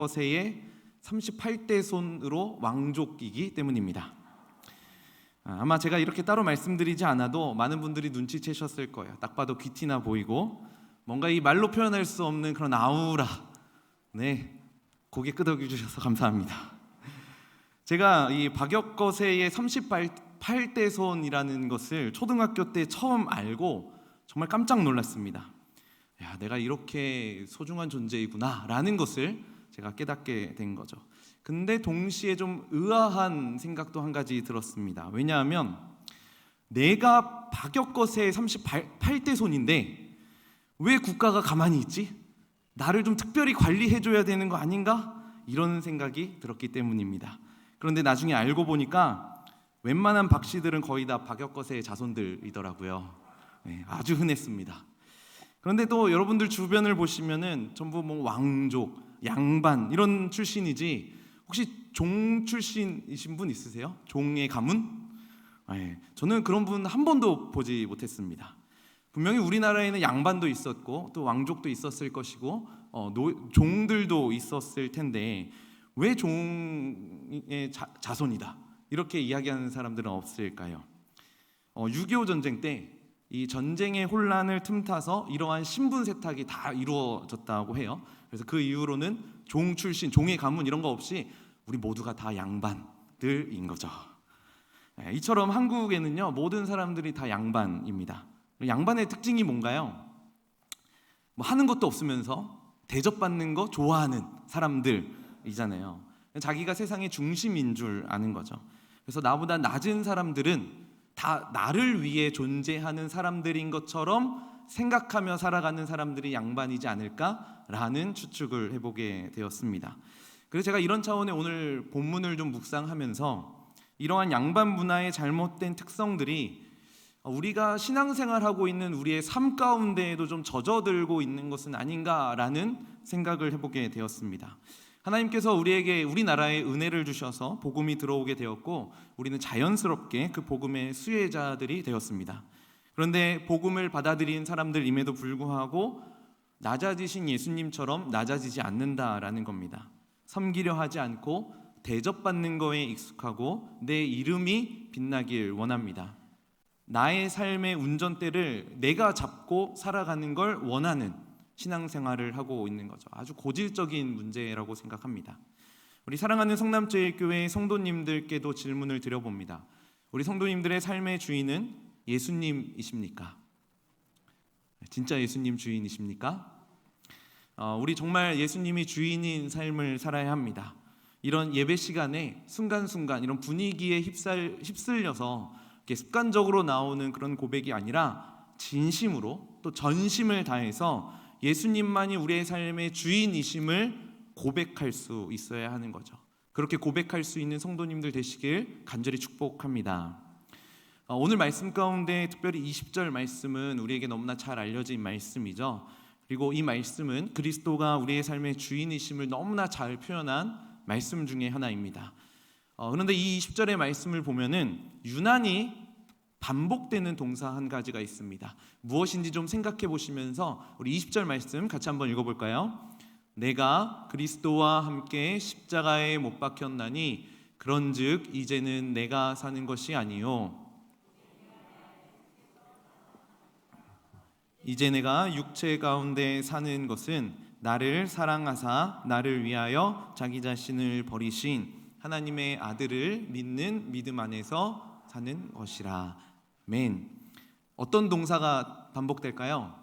거세의 38대 손으로 왕족이기 때문입니다. 아마 제가 이렇게 따로 말씀드리지 않아도 많은 분들이 눈치채셨을 거예요. 딱 봐도 귀티나 보이고 뭔가 이 말로 표현할 수 없는 그런 아우라. 네, 고개 끄덕여 주셔서 감사합니다. 제가 이 박역거세의 38대 손이라는 것을 초등학교 때 처음 알고 정말 깜짝 놀랐습니다. 야, 내가 이렇게 소중한 존재이구나 라는 것을 제가 깨닫게 된 거죠. 근데 동시에 좀 의아한 생각도 한 가지 들었습니다. 왜냐하면 내가 박역거세의 38대 손인데 왜 국가가 가만히 있지? 나를 좀 특별히 관리해줘야 되는 거 아닌가? 이런 생각이 들었기 때문입니다. 그런데 나중에 알고 보니까 웬만한 박씨들은 거의 다 박역거세의 자손들이더라고요. 네, 아주 흔했습니다. 그런데 또 여러분들 주변을 보시면은 전부 뭐 왕족, 양반 이런 출신이지 혹시 종 출신이신 분 있으세요? 종의 가문? 네, 저는 그런 분 한 번도 보지 못했습니다. 분명히 우리나라에는 양반도 있었고 또 왕족도 있었을 것이고 종들도 있었을 텐데 왜 종의 자손이다 이렇게 이야기하는 사람들은 없을까요? 6.25 전쟁 때 이 전쟁의 혼란을 틈타서 이러한 신분 세탁이 다 이루어졌다고 해요. 그래서 그 이후로는 종 출신, 종의 가문 이런 거 없이 우리 모두가 다 양반들인 거죠. 이처럼 한국에는요 모든 사람들이 다 양반입니다. 양반의 특징이 뭔가요? 뭐 하는 것도 없으면서 대접받는 거 좋아하는 사람들이잖아요. 자기가 세상의 중심인 줄 아는 거죠. 그래서 나보다 낮은 사람들은 다 나를 위해 존재하는 사람들인 것처럼 생각하며 살아가는 사람들이 양반이지 않을까라는 추측을 해보게 되었습니다. 그래서 제가 이런 차원의 오늘 본문을 좀 묵상하면서 이러한 양반 문화의 잘못된 특성들이 우리가 신앙생활하고 있는 우리의 삶 가운데에도 좀 젖어들고 있는 것은 아닌가라는 생각을 해보게 되었습니다. 하나님께서 우리에게 우리나라에 은혜를 주셔서 복음이 들어오게 되었고 우리는 자연스럽게 그 복음의 수혜자들이 되었습니다. 그런데 복음을 받아들인 사람들임에도 불구하고 낮아지신 예수님처럼 낮아지지 않는다라는 겁니다. 섬기려 하지 않고 대접받는 거에 익숙하고 내 이름이 빛나길 원합니다. 나의 삶의 운전대를 내가 잡고 살아가는 걸 원하는 신앙생활을 하고 있는 거죠. 아주 고질적인 문제라고 생각합니다. 우리 사랑하는 성남제일교회 성도님들께도 질문을 드려봅니다. 우리 성도님들의 삶의 주인은 예수님이십니까? 진짜 예수님 주인이십니까? 우리 정말 예수님이 주인인 삶을 살아야 합니다. 이런 예배 시간에 순간순간 이런 분위기에 휩쓸려서 이렇게 습관적으로 나오는 그런 고백이 아니라 진심으로 또 전심을 다해서 예수님만이 우리의 삶의 주인이심을 고백할 수 있어야 하는 거죠. 그렇게 고백할 수 있는 성도님들 되시길 간절히 축복합니다. 오늘 말씀 가운데 특별히 20절 말씀은 우리에게 너무나 잘 알려진 말씀이죠. 그리고 이 말씀은 그리스도가 우리의 삶의 주인이심을 너무나 잘 표현한 말씀 중에 하나입니다. 그런데 이 20절의 말씀을 보면은 유난히 반복되는 동사 한 가지가 있습니다. 무엇인지 좀 생각해 보시면서 우리 20절 말씀 같이 한번 읽어볼까요? 내가 그리스도와 함께 십자가에 못 박혔나니 그런즉 이제는 내가 사는 것이 아니요 이제 내가 육체 가운데 사는 것은 나를 사랑하사 나를 위하여 자기 자신을 버리신 하나님의 아들을 믿는 믿음 안에서 사는 것이라. 아멘. 어떤 동사가 반복될까요?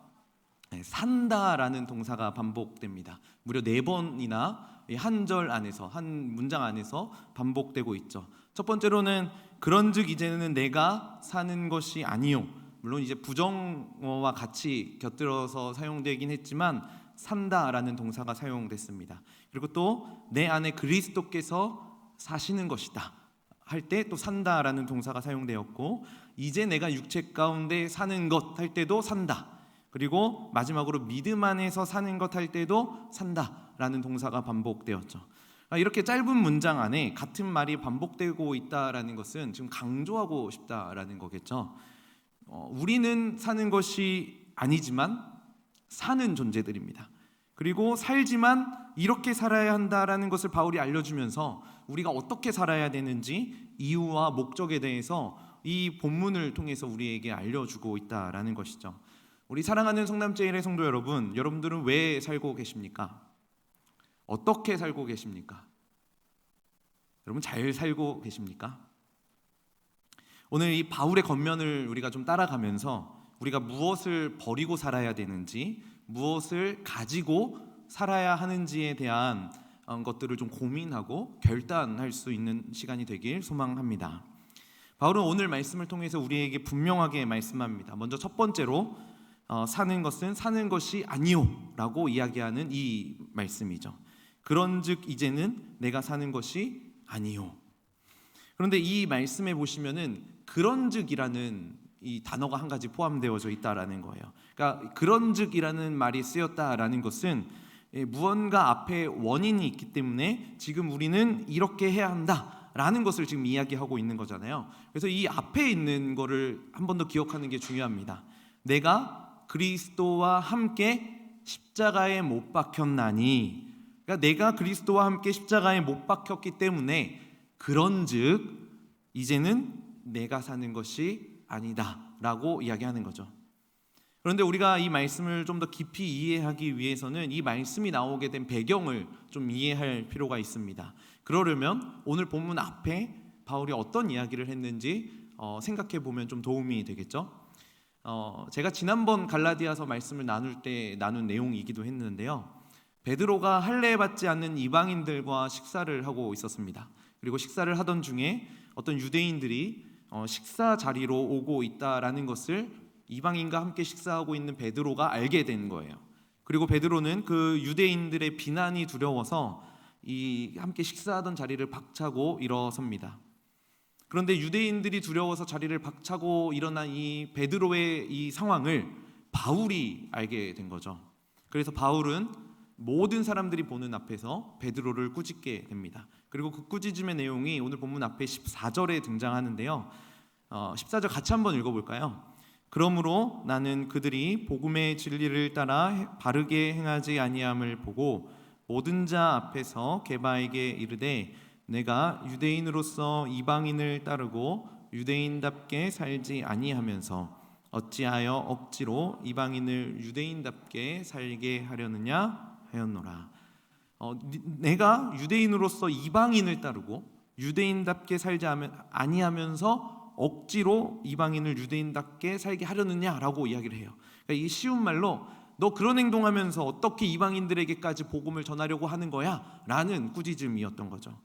산다라는 동사가 반복됩니다. 무려 4번이나 한 절 안에서 한 문장 안에서 반복되고 있죠. 첫 번째로는 그런즉 이제는 내가 사는 것이 아니요. 물론 이제 부정어와 같이 곁들여서 사용되긴 했지만 산다라는 동사가 사용됐습니다. 그리고 또 내 안에 그리스도께서 사시는 것이다 할 때 또 산다라는 동사가 사용되었고 이제 내가 육체 가운데 사는 것 할 때도 산다. 그리고 마지막으로 믿음 안에서 사는 것 할 때도 산다라는 동사가 반복되었죠. 이렇게 짧은 문장 안에 같은 말이 반복되고 있다라는 것은 지금 강조하고 싶다라는 거겠죠. 우리는 사는 것이 아니지만 사는 존재들입니다. 그리고 살지만 이렇게 살아야 한다라는 것을 바울이 알려주면서 우리가 어떻게 살아야 되는지 이유와 목적에 대해서 이 본문을 통해서 우리에게 알려주고 있다라는 것이죠. 우리 사랑하는 성남제일의 성도 여러분, 여러분들은 왜 살고 계십니까? 어떻게 살고 계십니까? 여러분 잘 살고 계십니까? 오늘 이 바울의 겉면을 우리가 좀 따라가면서 우리가 무엇을 버리고 살아야 되는지, 무엇을 가지고 살아야 하는지에 대한 것들을 좀 고민하고 결단할 수 있는 시간이 되길 소망합니다. 바울은 오늘 말씀을 통해서 우리에게 분명하게 말씀합니다. 먼저 첫 번째로 사는 것은 사는 것이 아니오라고 이야기하는 이 말씀이죠. 그런즉 이제는 내가 사는 것이 아니오. 그런데 이 말씀에 보시면은 그런즉이라는 이 단어가 한 가지 포함되어져 있다라는 거예요. 그러니까 그런즉이라는 말이 쓰였다라는 것은 무언가 앞에 원인이 있기 때문에 지금 우리는 이렇게 해야 한다라는 것을 지금 이야기하고 있는 거잖아요. 그래서 이 앞에 있는 거를 한 번 더 기억하는 게 중요합니다. 내가 그리스도와 함께 십자가에 못 박혔나니, 그러니까 내가 그리스도와 함께 십자가에 못 박혔기 때문에 그런즉 이제는 내가 사는 것이 아니다라고 이야기하는 거죠. 그런데 우리가 이 말씀을 좀 더 깊이 이해하기 위해서는 이 말씀이 나오게 된 배경을 좀 이해할 필요가 있습니다. 그러려면 오늘 본문 앞에 바울이 어떤 이야기를 했는지 생각해 보면 좀 도움이 되겠죠. 제가 지난번 갈라디아서 말씀을 나눌 때 나눈 내용이기도 했는데요. 베드로가 할례받지 않는 이방인들과 식사를 하고 있었습니다. 그리고 식사를 하던 중에 어떤 유대인들이 식사 자리로 오고 있다라는 것을 이방인과 함께 식사하고 있는 베드로가 알게 된 거예요. 그리고 베드로는 그 유대인들의 비난이 두려워서 이 함께 식사하던 자리를 박차고 일어섭니다. 그런데 유대인들이 두려워서 자리를 박차고 일어난 이 베드로의 이 상황을 바울이 알게 된 거죠. 그래서 바울은 모든 사람들이 보는 앞에서 베드로를 꾸짖게 됩니다. 그리고 그 꾸짖음의 내용이 오늘 본문 앞에 14절에 등장하는데요. 14절 같이 한번 읽어볼까요? 그러므로 나는 그들이 복음의 진리를 따라 바르게 행하지 아니함을 보고 모든 자 앞에서 게바에게 이르되 내가 유대인으로서 이방인을 따르고 유대인답게 살지 아니하면서 어찌하여 억지로 이방인을 유대인답게 살게 하려느냐 하였노라. 내가 유대인으로서 이방인을 따르고 유대인답게 살지 아니하면서 억지로 이방인을 유대인답게 살게 하려느냐라고 이야기를 해요. 그러니까 이 쉬운 말로 너 그런 행동하면서 어떻게 이방인들에게까지 복음을 전하려고 하는 거야? 라는 꾸짖음이었던 거죠.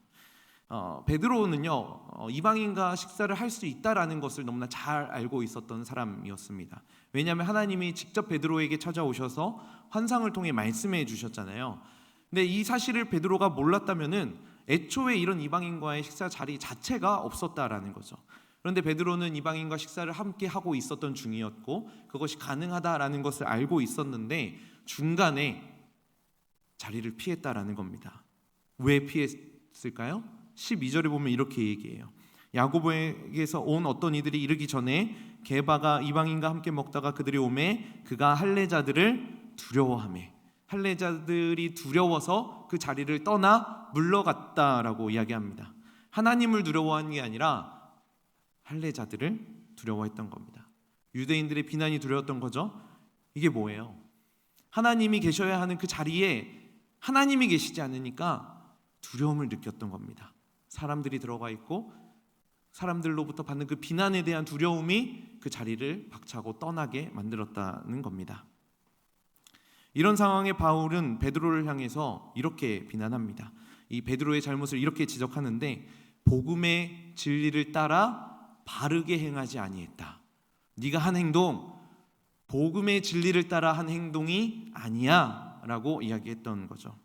베드로는요 이방인과 식사를 할 수 있다라는 것을 너무나 잘 알고 있었던 사람이었습니다. 왜냐하면 하나님이 직접 베드로에게 찾아오셔서 환상을 통해 말씀해 주셨잖아요. 근데 이 사실을 베드로가 몰랐다면은 애초에 이런 이방인과의 식사 자리 자체가 없었다라는 거죠. 그런데 베드로는 이방인과 식사를 함께 하고 있었던 중이었고 그것이 가능하다라는 것을 알고 있었는데 중간에 자리를 피했다라는 겁니다. 왜 피했을까요? 12절에 보면 이렇게 얘기해요. 야고보에게서 온 어떤 이들이 이르기 전에 게바가 이방인과 함께 먹다가 그들이 오매 그가 할례자들을 두려워하매, 할례자들이 두려워서 그 자리를 떠나 물러갔다라고 이야기합니다. 하나님을 두려워한 게 아니라 할례자들을 두려워했던 겁니다. 유대인들의 비난이 두려웠던 거죠. 이게 뭐예요? 하나님이 계셔야 하는 그 자리에 하나님이 계시지 않으니까 두려움을 느꼈던 겁니다. 사람들이 들어가 있고 사람들로부터 받는 그 비난에 대한 두려움이 그 자리를 박차고 떠나게 만들었다는 겁니다. 이런 상황에 바울은 베드로를 향해서 이렇게 비난합니다. 이 베드로의 잘못을 이렇게 지적하는데 복음의 진리를 따라 바르게 행하지 아니했다. 네가 한 행동 복음의 진리를 따라 한 행동이 아니야 라고 이야기했던 거죠.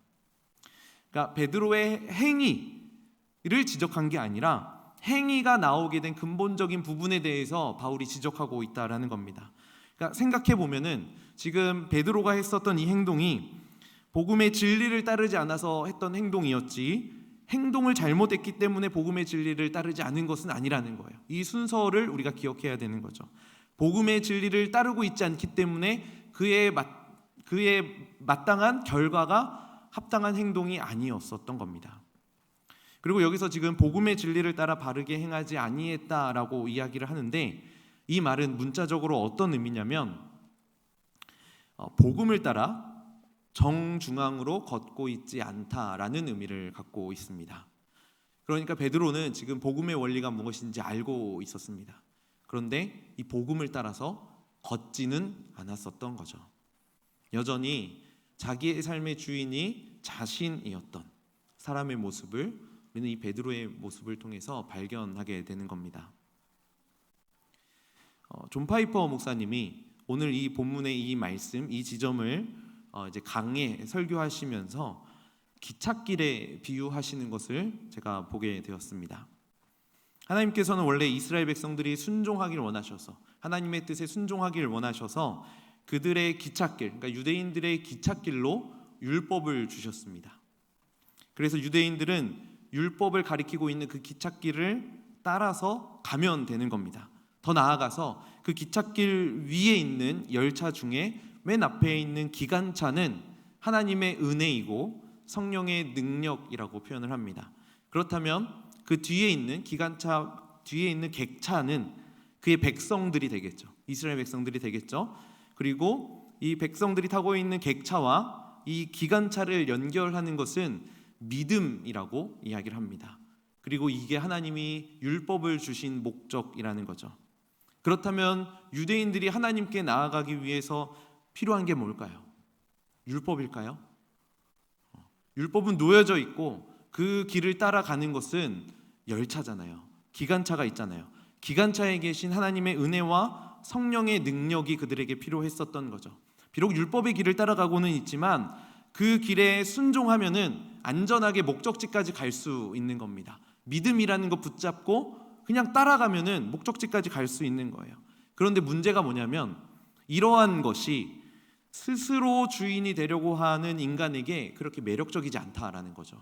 그러니까 베드로의 행위를 지적한 게 아니라 행위가 나오게 된 근본적인 부분에 대해서 바울이 지적하고 있다라는 겁니다. 그러니까 생각해 보면은 지금 베드로가 했었던 이 행동이 복음의 진리를 따르지 않아서 했던 행동이었지 행동을 잘못했기 때문에 복음의 진리를 따르지 않은 것은 아니라는 거예요. 이 순서를 우리가 기억해야 되는 거죠. 복음의 진리를 따르고 있지 않기 때문에 그의 마땅한 결과가 합당한 행동이 아니었었던 겁니다. 그리고 여기서 지금 복음의 진리를 따라 바르게 행하지 아니했다라고 이야기를 하는데, 이 말은 문자적으로 어떤 의미냐면 복음을 따라 정중앙으로 걷고 있지 않다라는 의미를 갖고 있습니다. 그러니까 베드로는 지금 복음의 원리가 무엇인지 알고 있었습니다. 그런데 이 복음을 따라서 걷지는 않았었던 거죠. 여전히 자기의 삶의 주인이 자신이었던 사람의 모습을 우리는 이 베드로의 모습을 통해서 발견하게 되는 겁니다. 존 파이퍼 목사님이 오늘 이 본문의 이 말씀, 이 지점을 이제 강해 설교하시면서 기찻길에 비유하시는 것을 제가 보게 되었습니다. 하나님께서는 원래 이스라엘 백성들이 순종하기를 원하셔서, 하나님의 뜻에 순종하기를 원하셔서 그들의 기찻길, 그러니까 유대인들의 기찻길로 율법을 주셨습니다. 그래서 유대인들은 율법을 가리키고 있는 그 기찻길을 따라서 가면 되는 겁니다. 더 나아가서 그 기찻길 위에 있는 열차 중에 맨 앞에 있는 기관차는 하나님의 은혜이고 성령의 능력이라고 표현을 합니다. 그렇다면 그 뒤에 있는 기관차 뒤에 있는 객차는 그의 백성들이 되겠죠. 이스라엘 백성들이 되겠죠. 그리고 이 백성들이 타고 있는 객차와 이 기관차를 연결하는 것은 믿음이라고 이야기를 합니다. 그리고 이게 하나님이 율법을 주신 목적이라는 거죠. 그렇다면 유대인들이 하나님께 나아가기 위해서 필요한 게 뭘까요? 율법일까요? 율법은 놓여져 있고 그 길을 따라가는 것은 열차잖아요. 기관차가 있잖아요. 기관차에 계신 하나님의 은혜와 성령의 능력이 그들에게 필요했었던 거죠. 비록 율법의 길을 따라가고는 있지만 그 길에 순종하면은 안전하게 목적지까지 갈 수 있는 겁니다. 믿음이라는 거 붙잡고 그냥 따라가면은 목적지까지 갈 수 있는 거예요. 그런데 문제가 뭐냐면 이러한 것이 스스로 주인이 되려고 하는 인간에게 그렇게 매력적이지 않다라는 거죠.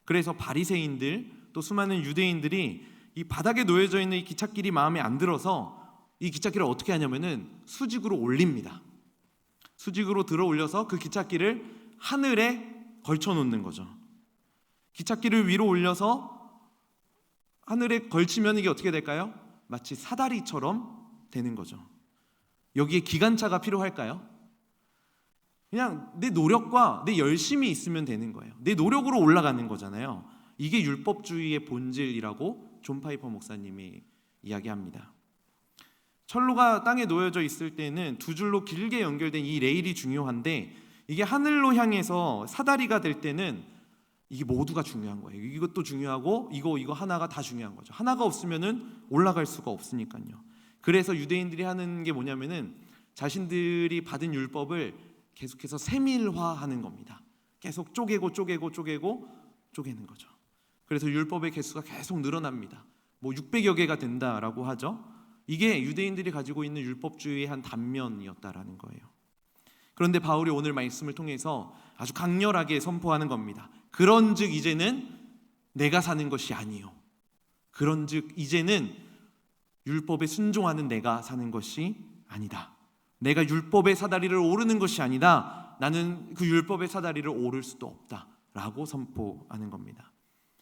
그래서 바리새인들 또 수많은 유대인들이 이 바닥에 놓여져 있는 이 기찻길이 마음에 안 들어서 이 기찻길을 어떻게 하냐면은 수직으로 올립니다. 수직으로 들어 올려서 그 기찻길을 하늘에 걸쳐 놓는 거죠. 기찻길을 위로 올려서 하늘에 걸치면 이게 어떻게 될까요? 마치 사다리처럼 되는 거죠. 여기에 기관차가 필요할까요? 그냥 내 노력과 내 열심이 있으면 되는 거예요. 내 노력으로 올라가는 거잖아요. 이게 율법주의의 본질이라고 존 파이퍼 목사님이 이야기합니다. 철로가 땅에 놓여져 있을 때는 두 줄로 길게 연결된 이 레일이 중요한데 이게 하늘로 향해서 사다리가 될 때는 이게 모두가 중요한 거예요. 이것도 중요하고 이거 하나가 다 중요한 거죠. 하나가 없으면은 올라갈 수가 없으니까요. 그래서 유대인들이 하는 게 뭐냐면은 자신들이 받은 율법을 계속해서 세밀화하는 겁니다. 계속 쪼개고 쪼개는 거죠. 그래서 율법의 개수가 계속 늘어납니다. 뭐 600여 개가 된다라고 하죠. 이게 유대인들이 가지고 있는 율법주의의 한 단면이었다라는 거예요. 그런데 바울이 오늘 말씀을 통해서 아주 강렬하게 선포하는 겁니다. 그런즉 이제는 내가 사는 것이 아니요. 그런즉 이제는 율법에 순종하는 내가 사는 것이 아니다. 내가 율법의 사다리를 오르는 것이 아니다. 나는 그 율법의 사다리를 오를 수도 없다라고 선포하는 겁니다.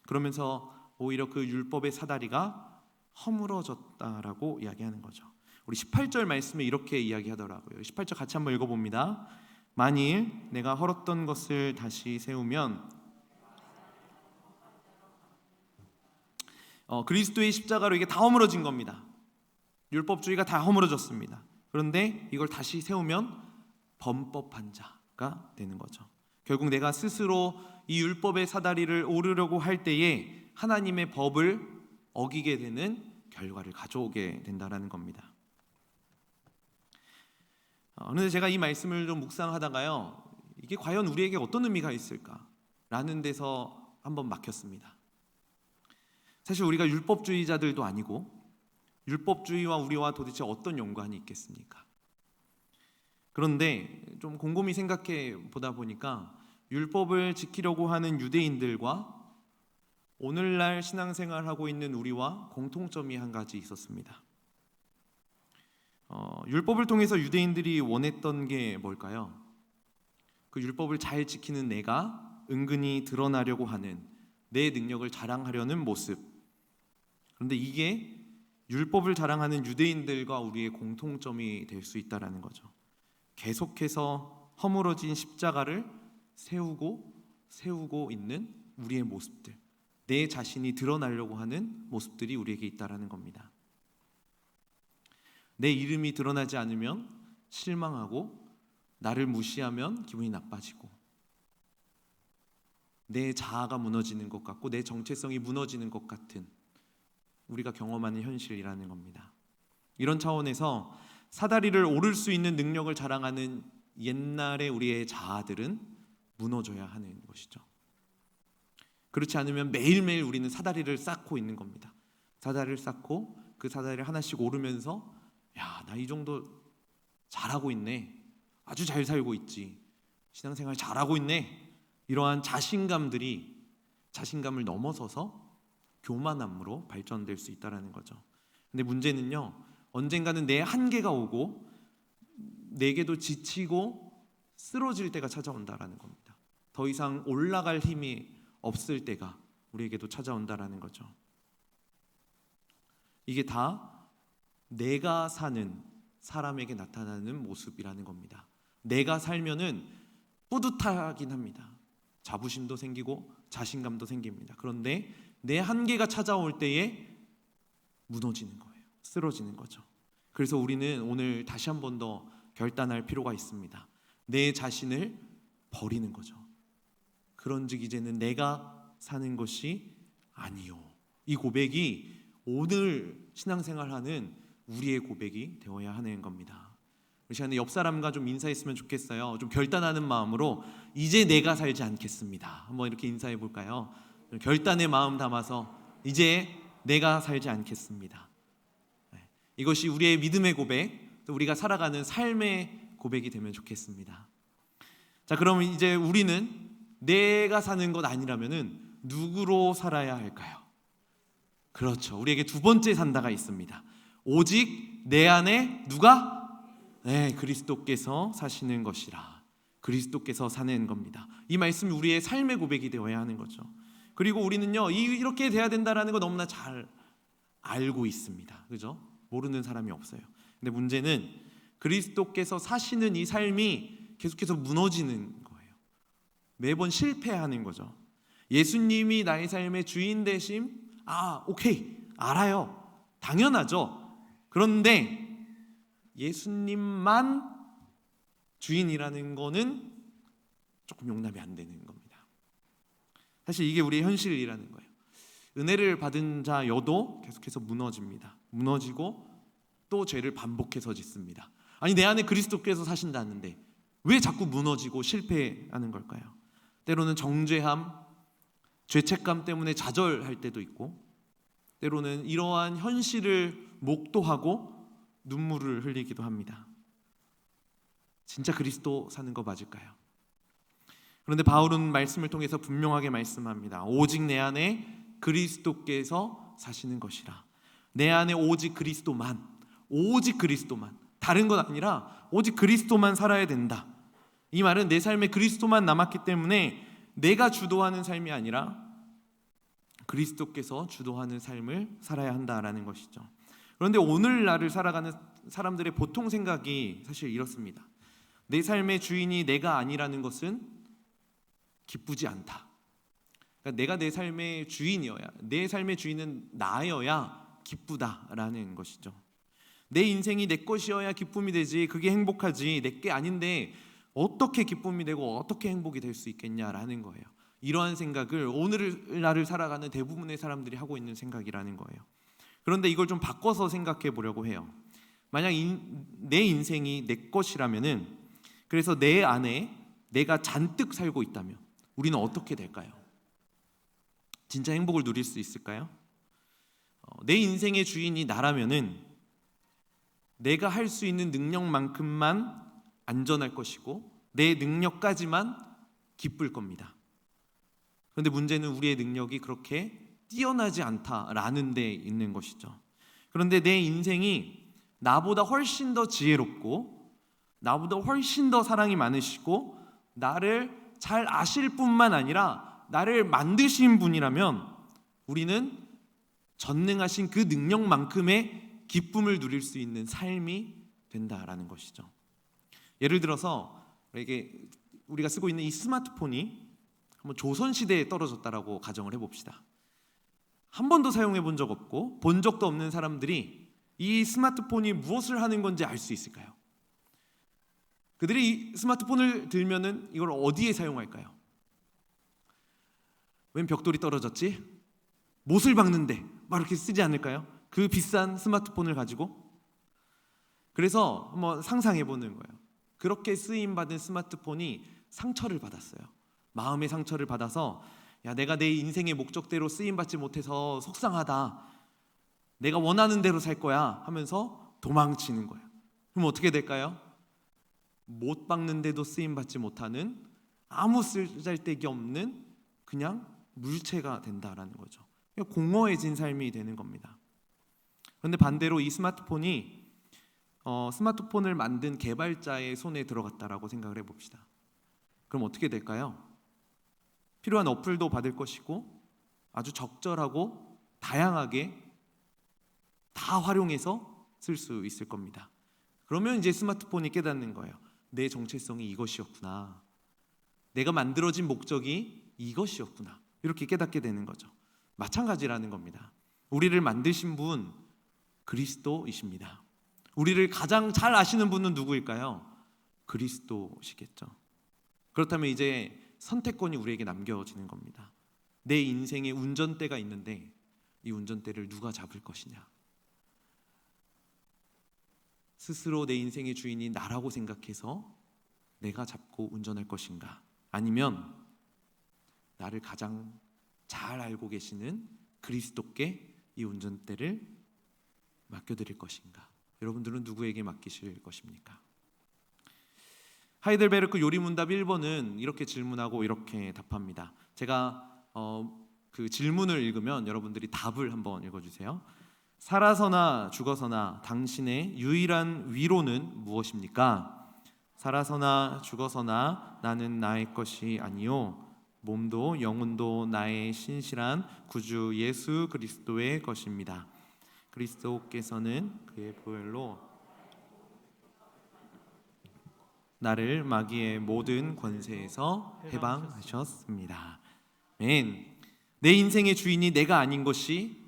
그러면서 오히려 그 율법의 사다리가 허물어졌다라고 이야기하는 거죠. 우리 18절 말씀에 이렇게 이야기하더라고요. 18절 같이 한번 읽어봅니다. 만일 내가 헐었던 것을 다시 세우면 그리스도의 십자가로 이게 다 허물어진 겁니다. 율법주의가 다 허물어졌습니다. 그런데 이걸 다시 세우면 범법한 자가 되는 거죠. 결국 내가 스스로 이 율법의 사다리를 오르려고 할 때에 하나님의 법을 어기게 되는 결과를 가져오게 된다는 겁니다. 그런데 제가 이 말씀을 좀 묵상하다가요, 이게 과연 우리에게 어떤 의미가 있을까라는 데서 한번 막혔습니다. 사실 우리가 율법주의자들도 아니고 율법주의와 우리와 도대체 어떤 연관이 있겠습니까? 그런데 좀 곰곰이 생각해 보다 보니까 율법을 지키려고 하는 유대인들과 오늘날 신앙생활하고 있는 우리와 공통점이 한 가지 있었습니다. 율법을 통해서 유대인들이 원했던 게 뭘까요? 그 율법을 잘 지키는 내가 은근히 드러나려고 하는 내 능력을 자랑하려는 모습. 그런데 이게 율법을 자랑하는 유대인들과 우리의 공통점이 될 수 있다라는 거죠. 계속해서 허물어진 십자가를 세우고 있는 우리의 모습들, 내 자신이 드러나려고 하는 모습들이 우리에게 있다라는 겁니다. 내 이름이 드러나지 않으면 실망하고, 나를 무시하면 기분이 나빠지고, 내 자아가 무너지는 것 같고 내 정체성이 무너지는 것 같은 우리가 경험하는 현실이라는 겁니다. 이런 차원에서 사다리를 오를 수 있는 능력을 자랑하는 옛날의 우리의 자아들은 무너져야 하는 것이죠. 그렇지 않으면 매일매일 우리는 사다리를 쌓고 있는 겁니다. 사다리를 쌓고 그 사다리를 하나씩 오르면서 야, 나 이 정도 잘하고 있네, 아주 잘 살고 있지, 신앙생활 잘하고 있네, 이러한 자신감을 넘어서서 교만함으로 발전될 수 있다는 거죠. 근데 문제는요, 언젠가는 내 한계가 오고 내게도 지치고 쓰러질 때가 찾아온다라는 겁니다. 더 이상 올라갈 힘이 없을 때가 우리에게도 찾아온다라는 거죠. 이게 다 내가 사는 사람에게 나타나는 모습이라는 겁니다. 내가 살면은 뿌듯하긴 합니다. 자부심도 생기고 자신감도 생깁니다. 그런데 내 한계가 찾아올 때에 무너지는 거예요. 쓰러지는 거죠. 그래서 우리는 오늘 다시 한 번 더 결단할 필요가 있습니다. 내 자신을 버리는 거죠. 그런즉 이제는 내가 사는 것이 아니요. 이 고백이 오늘 신앙생활하는 우리의 고백이 되어야 하는 겁니다. 이 시간에 옆 사람과 좀 인사했으면 좋겠어요. 좀 결단하는 마음으로 이제 내가 살지 않겠습니다. 한번 이렇게 인사해 볼까요? 결단의 마음 담아서 이제 내가 살지 않겠습니다. 이것이 우리의 믿음의 고백, 또 우리가 살아가는 삶의 고백이 되면 좋겠습니다. 자, 그럼 이제 우리는 내가 사는 것 아니라면은 누구로 살아야 할까요? 그렇죠. 우리에게 두 번째 산다가 있습니다. 오직 내 안에 누가? 그리스도께서 사시는 것이라. 그리스도께서 사는 겁니다. 이 말씀이 우리의 삶의 고백이 되어야 하는 거죠. 그리고 우리는요, 이렇게 돼야 된다라는 거 너무나 잘 알고 있습니다. 그죠? 모르는 사람이 없어요. 근데 문제는 그리스도께서 사시는 이 삶이 계속해서 무너지는 거예요. 매번 실패하는 거죠. 예수님이 나의 삶의 주인 되심, 오케이, 알아요, 당연하죠. 그런데 예수님만 주인이라는 거는 조금 용납이 안 되는 겁니다. 사실 이게 우리의 현실이라는 거예요. 은혜를 받은 자여도 계속해서 무너집니다. 무너지고 또 죄를 반복해서 짓습니다. 아니, 내 안에 그리스도께서 사신다는데 왜 자꾸 무너지고 실패하는 걸까요? 때로는 정죄함, 죄책감 때문에 좌절할 때도 있고, 때로는 이러한 현실을 목도하고 눈물을 흘리기도 합니다. 진짜 그리스도 사는 거 맞을까요? 그런데 바울은 말씀을 통해서 분명하게 말씀합니다. 오직 내 안에 그리스도께서 사시는 것이라. 내 안에 오직 그리스도만, 다른 것 아니라 오직 그리스도만 살아야 된다. 이 말은 내 삶에 그리스도만 남았기 때문에 내가 주도하는 삶이 아니라 그리스도께서 주도하는 삶을 살아야 한다라는 것이죠. 그런데 오늘날을 살아가는 사람들의 보통 생각이 사실 이렇습니다. 내 삶의 주인이 내가 아니라는 것은 기쁘지 않다. 그러니까 내가 내 삶의 주인이어야, 내 삶의 주인은 나여야 기쁘다라는 것이죠. 내 인생이 내 것이어야 기쁨이 되지, 그게 행복하지, 내 게 아닌데 어떻게 기쁨이 되고 어떻게 행복이 될 수 있겠냐라는 거예요. 이러한 생각을 오늘날을 살아가는 대부분의 사람들이 하고 있는 생각이라는 거예요. 그런데 이걸 좀 바꿔서 생각해 보려고 해요. 만약 내 인생이 내 것이라면은, 그래서 내 안에 내가 잔뜩 살고 있다면 우리는 어떻게 될까요? 진짜 행복을 누릴 수 있을까요? 내 인생의 주인이 나라면은 내가 할 수 있는 능력만큼만 안전할 것이고 내 능력까지만 기쁠 겁니다. 그런데 문제는 우리의 능력이 그렇게 뛰어나지 않다라는 데 있는 것이죠. 그런데 내 인생이 나보다 훨씬 더 지혜롭고 나보다 훨씬 더 사랑이 많으시고 나를 잘 아실 뿐만 아니라 나를 만드신 분이라면 우리는 전능하신 그 능력만큼의 기쁨을 누릴 수 있는 삶이 된다라는 것이죠. 예를 들어서 우리가 쓰고 있는 이 스마트폰이 한번 조선시대에 떨어졌다라고 가정을 해봅시다. 한 번도 사용해 본 적 없고 본 적도 없는 사람들이 이 스마트폰이 무엇을 하는 건지 알 수 있을까요? 그들이 이 스마트폰을 들면은 이걸 어디에 사용할까요? 웬 벽돌이 떨어졌지? 못을 박는데 막 이렇게 쓰지 않을까요? 그 비싼 스마트폰을 가지고. 그래서 한번 상상해 보는 거예요. 그렇게 쓰임받은 스마트폰이 상처를 받았어요. 마음의 상처를 받아서 야, 내가 내 인생의 목적대로 쓰임받지 못해서 속상하다. 내가 원하는 대로 살 거야 하면서 도망치는 거예요. 그럼 어떻게 될까요? 못 박는데도 쓰임받지 못하는 아무 쓰잘데기 없는 그냥 물체가 된다라는 거죠. 공허해진 삶이 되는 겁니다. 그런데 반대로 이 스마트폰이 스마트폰을 만든 개발자의 손에 들어갔다라고 생각을 해봅시다. 그럼 어떻게 될까요? 필요한 어플도 받을 것이고 아주 적절하고 다양하게 다 활용해서 쓸 수 있을 겁니다. 그러면 이제 스마트폰이 깨닫는 거예요. 내 정체성이 이것이었구나. 내가 만들어진 목적이 이것이었구나. 이렇게 깨닫게 되는 거죠. 마찬가지라는 겁니다. 우리를 만드신 분 그리스도이십니다. 우리를 가장 잘 아시는 분은 누구일까요? 그리스도시겠죠. 그렇다면 이제 선택권이 우리에게 남겨지는 겁니다. 내 인생에 운전대가 있는데 이 운전대를 누가 잡을 것이냐. 스스로 내 인생의 주인이 나라고 생각해서 내가 잡고 운전할 것인가, 아니면 나를 가장 잘 알고 계시는 그리스도께 이 운전대를 맡겨드릴 것인가. 여러분들은 누구에게 맡기실 것입니까? 하이델베르크 요리문답 1번은 이렇게 질문하고 이렇게 답합니다. 제가 그 질문을 읽으면 여러분들이 답을 한번 읽어주세요. 살아서나 죽어서나 당신의 유일한 위로는 무엇입니까? 살아서나 죽어서나 나는 나의 것이 아니요 몸도 영혼도 나의 신실한 구주 예수 그리스도의 것입니다. 그리스도께서는 그의 보혈로 나를 마귀의 모든 권세에서 해방하셨습니다. 아멘. 내 인생의 주인이 내가 아닌 것이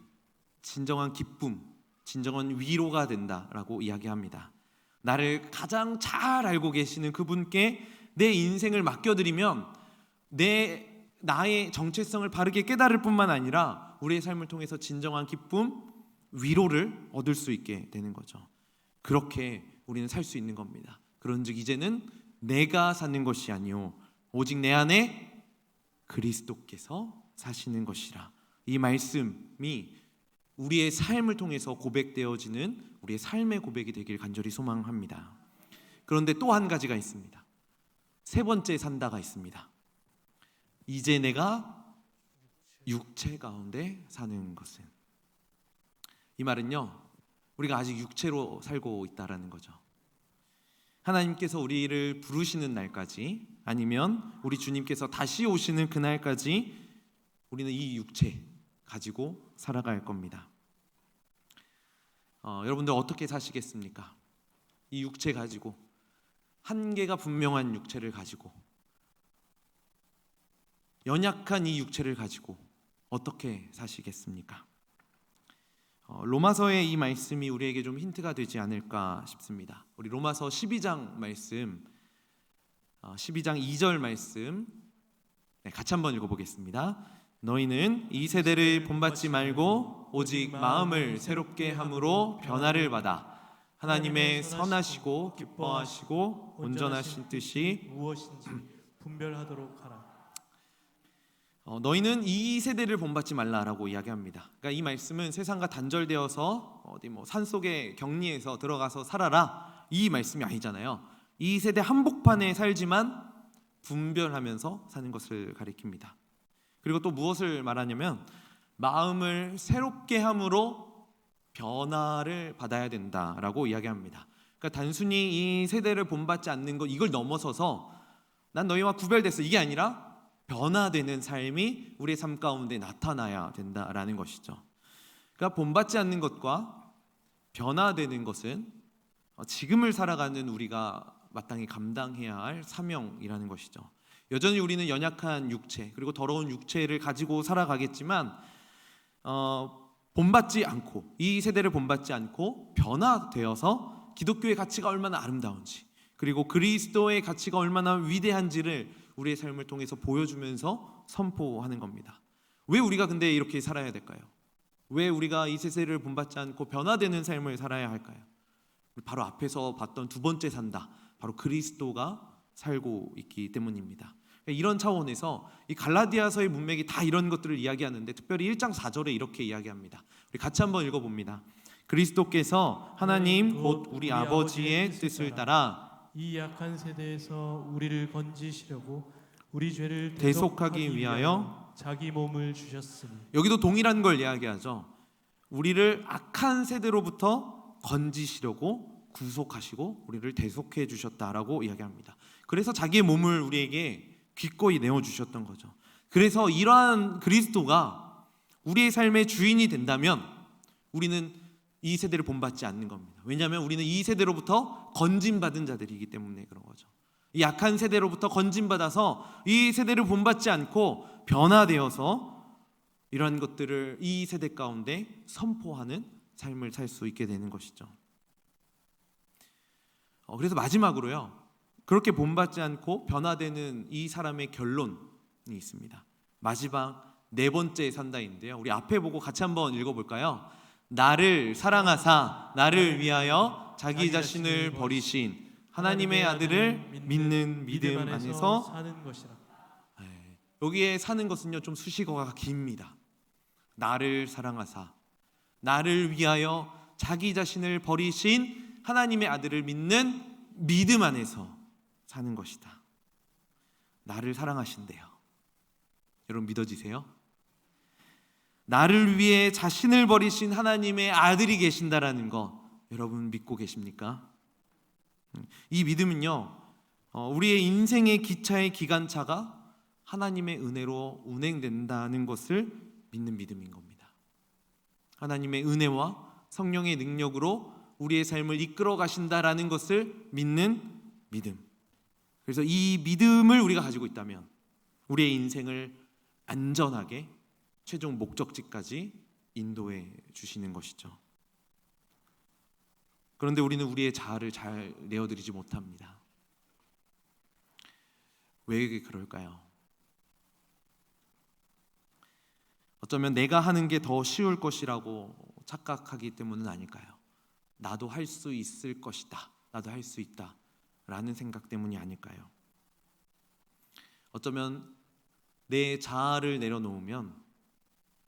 진정한 기쁨, 진정한 위로가 된다라고 이야기합니다. 나를 가장 잘 알고 계시는 그분께 내 인생을 맡겨드리면 나의 정체성을 바르게 깨달을 뿐만 아니라 우리의 삶을 통해서 진정한 기쁨, 위로를 얻을 수 있게 되는 거죠. 그렇게 우리는 살 수 있는 겁니다. 그런즉 이제는 내가 사는 것이 아니요 오직 내 안에 그리스도께서 사시는 것이라. 이 말씀이 우리의 삶을 통해서 고백되어지는 우리의 삶의 고백이 되길 간절히 소망합니다. 그런데 또 한 가지가 있습니다. 세 번째 산다가 있습니다. 이제 내가 육체 가운데 사는 것은, 이 말은요, 우리가 아직 육체로 살고 있다라는 거죠. 하나님께서 우리를 부르시는 날까지, 아니면 우리 주님께서 다시 오시는 그날까지 우리는 이 육체 가지고 살아갈 겁니다. 여러분들 어떻게 사시겠습니까? 이 육체 가지고, 한계가 분명한 육체를 가지고, 연약한 이 육체를 가지고 어떻게 사시겠습니까? 로마서의 이 말씀이 우리에게 좀 힌트가 되지 않을까 싶습니다. 우리 로마서 12장 말씀, 12장 2절 말씀 같이 한번 읽어보겠습니다. 너희는 이 세대를 본받지 말고 오직 마음을 새롭게 함으로 변화를 받아 하나님의 선하시고 기뻐하시고 온전하신 뜻이 무엇인지 분별하도록 하라. 너희는 이 세대를 본받지 말라라고 이야기합니다. 그러니까 이 말씀은 세상과 단절되어서 산속의 격리에서 들어가서 살아라, 이 말씀이 아니잖아요. 이 세대 한복판에 살지만 분별하면서 사는 것을 가리킵니다. 그리고 또 무엇을 말하냐면 마음을 새롭게 함으로 변화를 받아야 된다라고 이야기합니다. 그러니까 단순히 이 세대를 본받지 않는 것, 이걸 넘어서서 난 너희와 구별됐어. 이게 아니라 변화되는 삶이 우리의 삶 가운데 나타나야 된다라는 것이죠. 그러니까 본받지 않는 것과 변화되는 것은 지금을 살아가는 우리가 마땅히 감당해야 할 사명이라는 것이죠. 여전히 우리는 연약한 육체 그리고 더러운 육체를 가지고 살아가겠지만 본받지 않고, 이 세대를 본받지 않고 변화되어서 기독교의 가치가 얼마나 아름다운지, 그리고 그리스도의 가치가 얼마나 위대한지를 우리의 삶을 통해서 보여주면서 선포하는 겁니다. 왜 우리가 근데 이렇게 살아야 될까요? 왜 우리가 이 세대를 본받지 않고 변화되는 삶을 살아야 할까요? 바로 앞에서 봤던 두 번째 산다, 바로 그리스도가 살고 있기 때문입니다. 이런 차원에서 이 갈라디아서의 문맥이 다 이런 것들을 이야기하는데, 특별히 1장 4절에 이렇게 이야기합니다. 우리 같이 한번 읽어봅니다. 그리스도께서 하나님 곧 우리 아버지의 뜻을 따라 이 약한 세대에서 우리를 건지시려고 우리 죄를 대속하기 위하여 자기 몸을 주셨으니. 여기도 동일한 걸 이야기하죠. 우리를 악한 세대로부터 건지시려고 구속하시고 우리를 대속해 주셨다라고 이야기합니다. 그래서 자기의 몸을 우리에게 기꺼이 내어주셨던 거죠. 그래서 이러한 그리스도가 우리의 삶의 주인이 된다면 우리는 이 세대를 본받지 않는 겁니다. 왜냐하면 우리는 이 세대로부터 건진받은 자들이기 때문에 그런 거죠. 이 약한 세대로부터 건진받아서 이 세대를 본받지 않고 변화되어서 이러한 것들을 이 세대 가운데 선포하는 삶을 살 수 있게 되는 것이죠. 그래서 마지막으로요, 그렇게 본받지 않고 변화되는 이 사람의 결론이 있습니다. 마지막 네 번째 산다인데요, 우리 앞에 보고 같이 한번 읽어볼까요? 나를 사랑하사 나를 위하여 자기 자신을 버리신 하나님의 아들을 믿는 믿음 안에서 사는 것이라. 여기에 사는 것은요 좀 수식어가 깁니다. 나를 사랑하사 나를 위하여 자기 자신을 버리신 하나님의 아들을 믿는 믿음 안에서 사는 것이다. 나를 사랑하신대요. 여러분 믿어지세요? 나를 위해 자신을 버리신 하나님의 아들이 계신다라는 거 여러분 믿고 계십니까? 이 믿음은요, 우리의 인생의 기차의 기관차가 하나님의 은혜로 운행된다는 것을 믿는 믿음인 겁니다. 하나님의 은혜와 성령의 능력으로 우리의 삶을 이끌어 가신다라는 것을 믿는 믿음. 그래서 이 믿음을 우리가 가지고 있다면 우리의 인생을 안전하게 최종 목적지까지 인도해 주시는 것이죠. 그런데 우리는 우리의 자아를 잘 내어드리지 못합니다. 왜 그럴까요? 어쩌면 내가 하는 게 더 쉬울 것이라고 착각하기 때문은 아닐까요? 나도 할 수 있을 것이다, 나도 할 수 있다 라는 생각 때문이 아닐까요? 어쩌면 내 자아를 내려놓으면,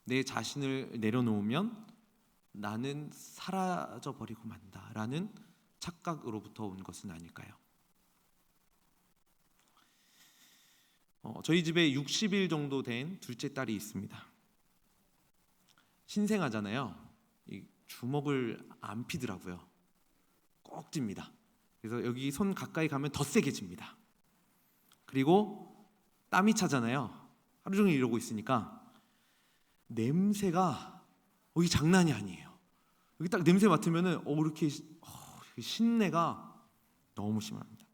내 자신을 내려놓으면 나는 사라져버리고 만다라는 착각으로부터 온 것은 아닐까요? 저희 집에 60일 정도 된 둘째 딸이 있습니다. 신생아잖아요. 이 주먹을 안 피더라고요. 꼭 찝니다. 그래서 여기 손 가까이 가면 더 세게 집니다. 그리고 땀이 차잖아요. 하루 종일 이러고 있으니까 냄새가 이게 장난이 아니에요. 여기 딱 냄새 맡으면은 이렇게 신내가 너무 심합니다.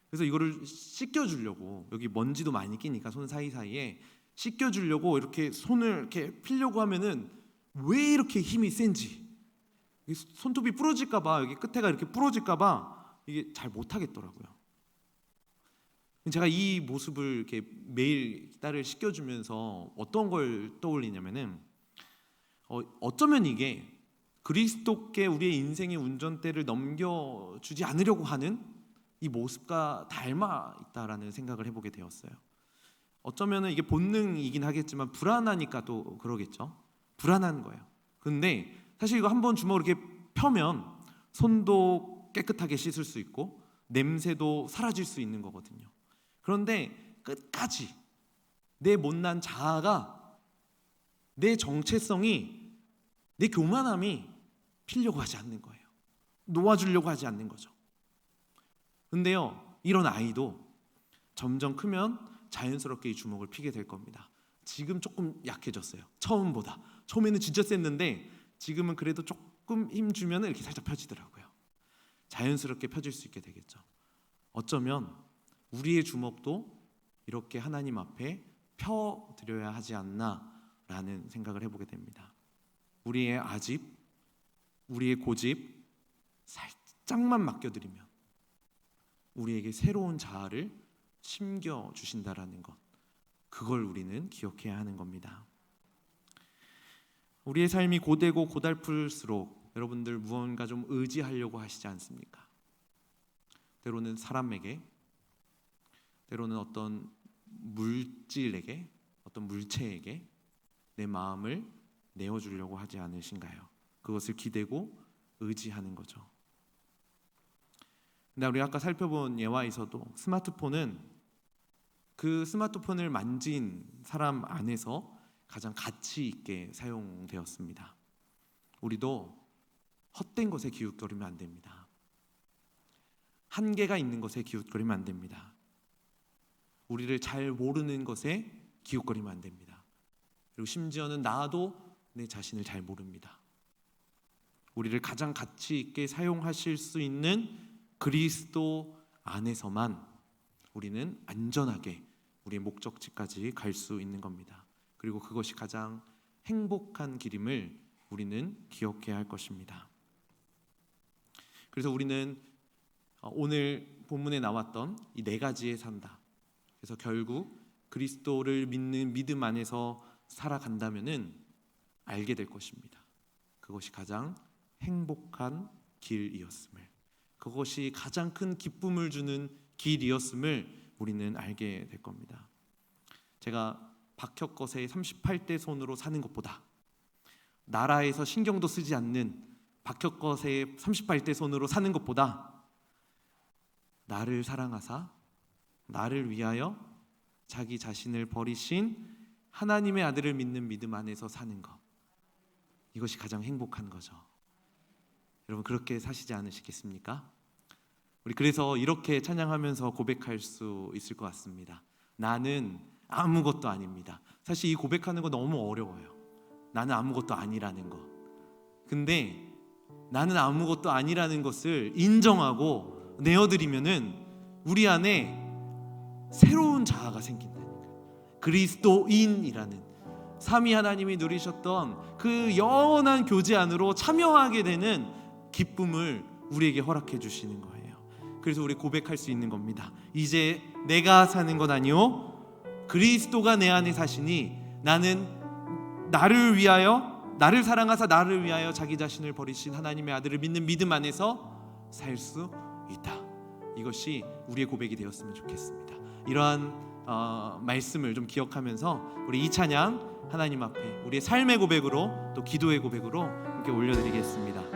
그래서 이거를 씻겨주려고, 여기 먼지도 많이 끼니까 손 사이사이에 씻겨주려고 이렇게 손을 이렇게 피려고 하면은 왜 이렇게 힘이 센지, 손톱이 부러질까봐, 여기 끝에가 이렇게 부러질까봐 이게 잘 못하겠더라고요. 제가 이 모습을 이렇게 매일 딸을 씻겨주면서 어떤 걸 떠올리냐면은 어쩌면 이게 그리스도께 우리의 인생의 운전대를 넘겨주지 않으려고 하는 이 모습과 닮아 있다라는 생각을 해보게 되었어요. 어쩌면 이게 본능이긴 하겠지만 불안하니까 또 그러겠죠. 불안한 거예요. 근데 사실 이거 한번 주먹을 이렇게 펴면 손도 깨끗하게 씻을 수 있고 냄새도 사라질 수 있는 거거든요. 그런데 끝까지 내 못난 자아가, 내 정체성이, 내 교만함이 피려고 하지 않는 거예요. 놓아주려고 하지 않는 거죠. 근데요, 이런 아이도 점점 크면 자연스럽게 이 주먹을 피게 될 겁니다. 지금 조금 약해졌어요. 처음에는 진짜 셌는데 지금은 그래도 조금 힘 주면 이렇게 살짝 펴지더라고요. 자연스럽게 펴질 수 있게 되겠죠. 어쩌면 우리의 주먹도 이렇게 하나님 앞에 펴드려야 하지 않나라는 생각을 해보게 됩니다. 우리의 아집, 우리의 고집 살짝만 맡겨드리면 우리에게 새로운 자아를 심겨주신다라는 것, 그걸 우리는 기억해야 하는 겁니다. 우리의 삶이 고되고 고달플수록 여러분들 무언가 좀 의지하려고 하시지 않습니까? 때로는 사람에게, 때로는 어떤 물질에게, 어떤 물체에게 내 마음을 내어주려고 하지 않으신가요? 그것을 기대고 의지하는 거죠. 근데 우리 아까 살펴본 예화에서도 스마트폰은 그 스마트폰을 만진 사람 안에서 가장 가치 있게 사용되었습니다. 우리도 헛된 것에 기웃거리면 안 됩니다. 한계가 있는 것에 기웃거리면 안 됩니다. 우리를 잘 모르는 것에 기웃거리면 안 됩니다. 그리고 심지어는 나도 내 자신을 잘 모릅니다. 우리를 가장 가치 있게 사용하실 수 있는 그리스도 안에서만 우리는 안전하게 우리의 목적지까지 갈 수 있는 겁니다. 그리고 그것이 가장 행복한 길임을 우리는 기억해야 할 것입니다. 그래서 우리는 오늘 본문에 나왔던 이 네 가지에 산다. 그래서 결국 그리스도를 믿는 믿음 안에서 살아간다면은 알게 될 것입니다. 그것이 가장 행복한 길이었음을, 그것이 가장 큰 기쁨을 주는 길이었음을 우리는 알게 될 겁니다. 제가 박혁것의 38대 손으로 사는 것보다, 나라에서 신경도 쓰지 않는 박혁것의 38대 손으로 사는 것보다 나를 사랑하사 나를 위하여 자기 자신을 버리신 하나님의 아들을 믿는 믿음 안에서 사는 것, 이것이 가장 행복한 거죠. 여러분 그렇게 사시지 않으시겠습니까? 우리 그래서 이렇게 찬양하면서 고백할 수 있을 것 같습니다. 나는 아무것도 아닙니다. 사실 이 고백하는 거 너무 어려워요. 나는 아무것도 아니라는 거. 근데 나는 아무것도 아니라는 것을 인정하고 내어드리면은 우리 안에 새로운 자아가 생긴다니까요. 그리스도인이라는 삼위 하나님이 누리셨던 그 영원한 교제 안으로 참여하게 되는 기쁨을 우리에게 허락해 주시는 거예요. 그래서 우리 고백할 수 있는 겁니다. 이제 내가 사는 것 아니요 그리스도가 내 안에 사시니 나는 나를 위하여, 나를 사랑하사 나를 위하여 자기 자신을 버리신 하나님의 아들을 믿는 믿음 안에서 살 수 있다. 이것이 우리의 고백이 되었으면 좋겠습니다. 이러한 말씀을 좀 기억하면서 우리 이 찬양 하나님 앞에 우리의 삶의 고백으로 또 기도의 고백으로 함께 올려드리겠습니다.